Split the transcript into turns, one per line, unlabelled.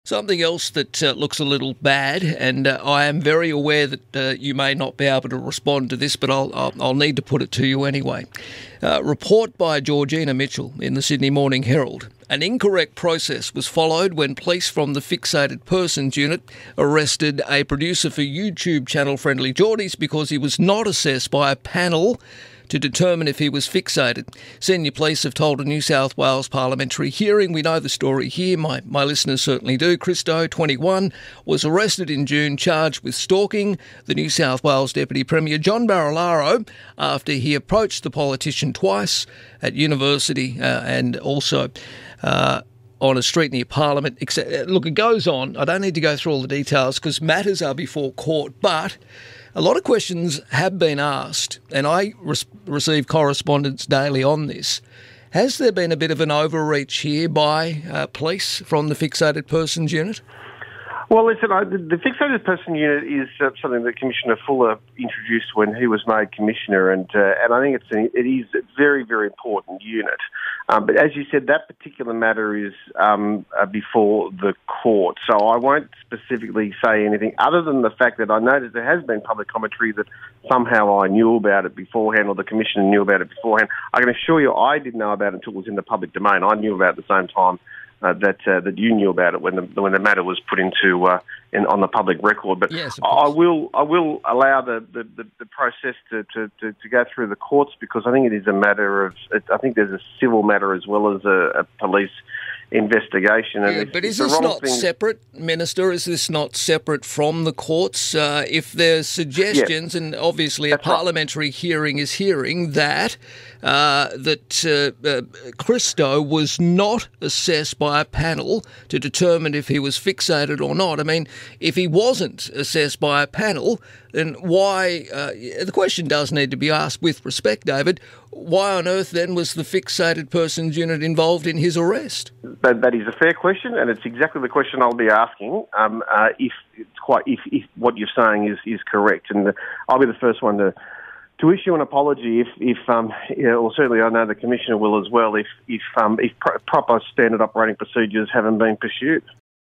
Something else that looks a little bad, and I am very aware that you may not be able to respond to this, but I'll need to put it to you anyway. Report by Georgina Mitchell in the Sydney Morning Herald. An incorrect process was followed when police from the Fixated Persons Unit arrested a producer for YouTube channel Friendlyjordies because he was not assessed by a panel to determine if he was fixated. Senior police have told a New South Wales parliamentary hearing. We know the story here. My listeners certainly do. Kristo, 21, was arrested in June, charged with stalking the New South Wales Deputy Premier John Barilaro after he approached the politician twice at university and also on a street near Parliament. Look, it goes on. I don't need to go through all the details because matters are before court, but a lot of questions have been asked, and I receive correspondence daily on this. Has there been a bit of an overreach here by police from the Fixated Persons Unit?
Well, listen, the Fixated Person Unit is something that Commissioner Fuller introduced when he was made Commissioner, and I think it is a very, very important unit. But as you said, that particular matter is before the court, so I won't specifically say anything other than the fact that I noticed there has been public commentary that somehow I knew about it beforehand or the Commissioner knew about it beforehand. I can assure you I didn't know about it until it was in the public domain. I knew about it at the same time that you knew about it when the matter was put into on the public record. But yes, I will allow the process to go through the courts, because I think it is a matter of, I think there's a civil matter as well as a police investigation.
Yeah, but is this not separate, Minister? Is this not separate from the courts? If there's suggestions, and obviously a parliamentary hearing is hearing that Kristo was not assessed by a panel to determine if he was fixated or not. I mean, if he wasn't assessed by a panel, then why, the question does need to be asked with respect, David, why on earth then was the Fixated Persons Unit involved in his arrest?
That is a fair question, and it's exactly the question I'll be asking if what you're saying is correct. And I'll be the first one to issue an apology if or certainly I know the Commissioner will as well, if proper standard operating procedures haven't been pursued.